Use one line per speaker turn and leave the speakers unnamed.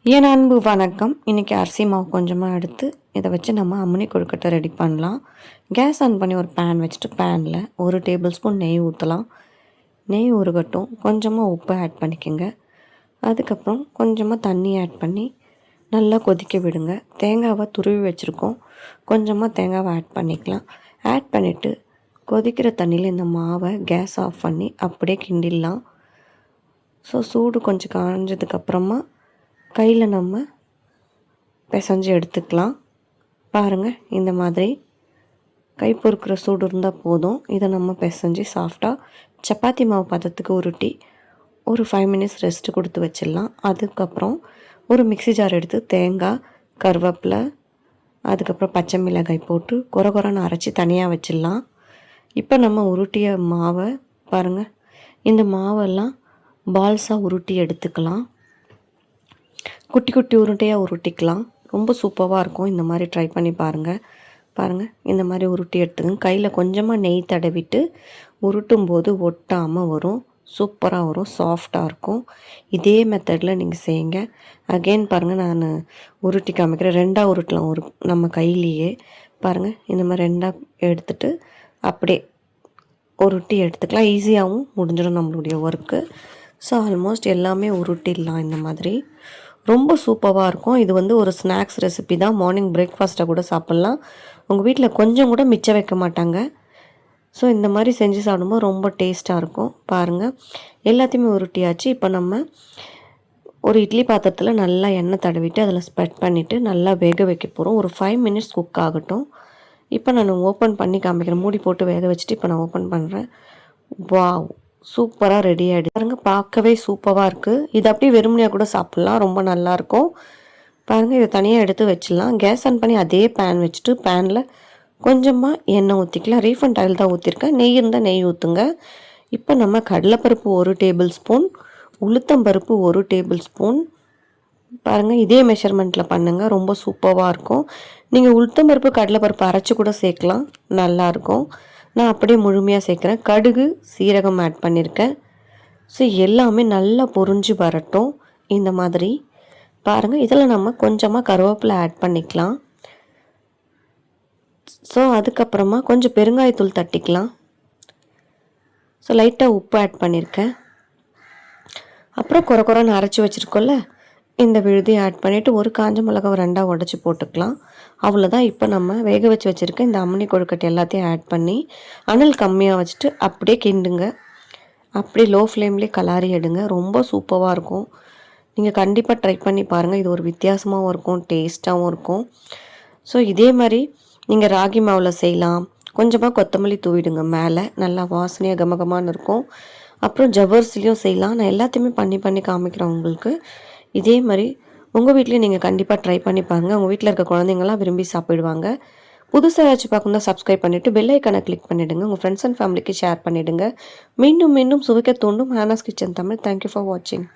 என் அன்பு வணக்கம். இன்றைக்கி அரிசி மாவு கொஞ்சமாக எடுத்து இதை வச்சு நம்ம அம்முனி கொழுக்கட்டை ரெடி பண்ணலாம். கேஸ் ஆன் பண்ணி ஒரு பேன் வச்சுட்டு பேனில் 1 டேபிள் ஸ்பூன் நெய் ஊற்றலாம். நெய் உருகட்டும். கொஞ்சமாக உப்பு ஆட் பண்ணிக்கோங்க. அதுக்கப்புறம் கொஞ்சமாக தண்ணி ஆட் பண்ணி நல்லா கொதிக்க விடுங்க. தேங்காவை துருவி வச்சுருக்கோம். கொஞ்சமாக தேங்காவை ஆட் பண்ணிக்கலாம். ஆட் பண்ணிவிட்டு கொதிக்கிற தண்ணியில் இந்த மாவை கேஸ் ஆஃப் பண்ணி அப்படியே கிண்டிடலாம். சூடு கொஞ்சம் காஞ்சதுக்கப்புறமா கையில் நம்ம பிசைஞ்சு எடுத்துக்கலாம். பாருங்கள், இந்த மாதிரி கை பொறுக்கிற சூடு இருந்தால் போதும். இதை நம்ம பிசைஞ்சு சாஃப்டாக சப்பாத்தி மாவு பதத்துக்கு உருட்டி ஒரு 5 மினிட்ஸ் ரெஸ்ட்டு கொடுத்து வச்சிடலாம். அதுக்கப்புறம் ஒரு மிக்ஸி ஜார் எடுத்து தேங்காய், கருவேப்பிலை, அதுக்கப்புறம் பச்சை மிளகாய் போட்டு கொரன்னு அரைச்சி தனியாக வச்சிடலாம். இப்போ நம்ம உருட்டிய மாவை பாருங்கள், இந்த மாவெல்லாம் பால்ஸாக உருட்டி எடுத்துக்கலாம். குட்டி குட்டி உருட்டையாக உருட்டிக்கலாம். ரொம்ப சூப்பராக இருக்கும். இந்த மாதிரி ட்ரை பண்ணி பாருங்கள். இந்த மாதிரி உருட்டி எடுத்துக்கங்க. கையில் கொஞ்சமாக நெய் தடவிட்டு உருட்டும் போது ஒட்டாமல் வரும். சூப்பராக வரும். சாஃப்டாக இருக்கும். இதே மெத்தடில் நீங்கள் செய்யுங்க. அகெயின் பாருங்கள், நான் உருட்டி காமிக்கிறேன். 2ஆக உருட்டலாம் நம்ம கையிலேயே. பாருங்கள், இந்த மாதிரி 2ஆக எடுத்துகிட்டு அப்படியே உருட்டி எடுத்துக்கலாம். ஈஸியாகவும் முடிஞ்சிடும் நம்மளுடைய ஒர்க்கு. ஆல்மோஸ்ட் எல்லாமே உருட்டிடலாம். இந்த மாதிரி ரொம்ப சூப்பராக இருக்கும். இது ஒரு ஸ்நாக்ஸ் ரெசிபி தான். மார்னிங் பிரேக்ஃபாஸ்ட்டை கூட சாப்பிட்லாம். உங்கள் வீட்டில் கொஞ்சம் கூட மிச்சம் வைக்க மாட்டாங்க. இந்த மாதிரி செஞ்சு சாப்பிடும்போது ரொம்ப டேஸ்ட்டாக இருக்கும். பாருங்கள், எல்லாத்தையுமே உருட்டியாச்சு. இப்போ நம்ம ஒரு இட்லி பாத்திரத்தில் நல்லா எண்ணெய் தடவிட்டு அதில் ஸ்ப்ரெட் பண்ணிவிட்டு நல்லா வேக வைக்க போகிறோம். ஒரு 5 மினிட்ஸ் குக் ஆகட்டும். இப்போ நான் ஓப்பன் பண்ணி காமிக்கிறேன். மூடி போட்டு வேக வச்சுட்டு இப்போ நான் ஓப்பன் பண்ணுறேன். வாவ், சூப்பராக ரெடி ஆகிடுது. பாருங்கள், பார்க்கவே சூப்பராக இருக்குது. இது அப்படியே வெறுமனையாக கூட சாப்பிட்லாம். ரொம்ப நல்லாயிருக்கும். பாருங்கள், இதை தனியாக எடுத்து வச்சிடலாம். கேஸ் ஆன் பண்ணி அதே பேன் வச்சுட்டு பேனில் கொஞ்சமாக எண்ணெய் ஊற்றிக்கலாம். ரீஃபண்ட் ஆயில் தான் ஊற்றிருக்கேன். நெய் இருந்தால் நெய் ஊற்றுங்க. இப்போ நம்ம கடலைப்பருப்பு 1 டேபிள் ஸ்பூன், உளுத்தம்பருப்பு 1 டேபிள் ஸ்பூன். பாருங்கள், இதே மெஷர்மெண்ட்டில் பண்ணுங்கள். ரொம்ப சூப்பராக இருக்கும். நீங்கள் உளுத்தம்பருப்பு கடலைப்பருப்பு அரைச்சி கூட சேர்க்கலாம். நல்லாயிருக்கும். நான் அப்படியே முழுமையாக சேர்க்குறேன். கடுகு, சீரகம் ஆட் பண்ணியிருக்கேன். எல்லாமே நல்லா பொரிஞ்சு வரட்டும். இந்த மாதிரி பாருங்கள். இதில் நம்ம கொஞ்சமாக கருவேப்பிலை ஆட் பண்ணிக்கலாம். அதுக்கப்புறமா கொஞ்சம் பெருங்காயத்தூள் தட்டிக்கலாம். லைட்டாக உப்பு ஆட் பண்ணியிருக்கேன். அப்புறம் கொரன்னு அரைச்சி வச்சுருக்கோம்ல, இந்த விழுதி ஆட் பண்ணிவிட்டு ஒரு காஞ்ச மிளகாவை 2ஆக உடச்சி போட்டுக்கலாம். அவ்வளோதான். இப்போ நம்ம வேக வச்சு வச்சுருக்க இந்த அம்முனி கொழுக்கட்டை எல்லாத்தையும் ஆட் பண்ணி அனல் கம்மியாக வச்சுட்டு அப்படியே கிண்டுங்க. அப்படியே லோ ஃப்ளேம்லேயே கலாரி எடுங்க. ரொம்ப சூப்பராக இருக்கும். நீங்கள் கண்டிப்பாக ட்ரை பண்ணி பாருங்கள். இது ஒரு வித்தியாசமாகவும் இருக்கும், டேஸ்ட்டாகவும் இருக்கும். இதே மாதிரி நீங்கள் ராகி மாவில் செய்யலாம். கொஞ்சமாக கொத்தமல்லி தூவிடுங்க மேலே. நல்லா வாசனையாக கமகமான்னு இருக்கும். அப்புறம் ஜவ்வரிசிலையும் செய்யலாம். நான் எல்லாத்தையுமே பண்ணி காமிக்கிறேன் உங்களுக்கு. இதே மாதிரி உங்கள் வீட்லேயும் நீங்கள் கண்டிப்பாக ட்ரை பண்ணி பாருங்கள். உங்கள் வீட்டில் இருக்க குழந்தைங்களாம் விரும்பி சாப்பிடுவாங்க. புதுசாக ஏதாச்சும் பார்க்கணும் சப்ஸ்கிரைப் பண்ணிவிட்டு பெல் ஐக்கானை கிளிக் பண்ணிவிடுங்க. உங்கள் ஃப்ரெண்ட்ஸ் அண்ட் ஃபேமிலிக்கு ஷேர் பண்ணிவிடுங்க. மீண்டும் சுவைக்க தூண்டும் ஹானாஸ் கிச்சன் தமிழ். தேங்க்யூ ஃபார் வாட்சிங்.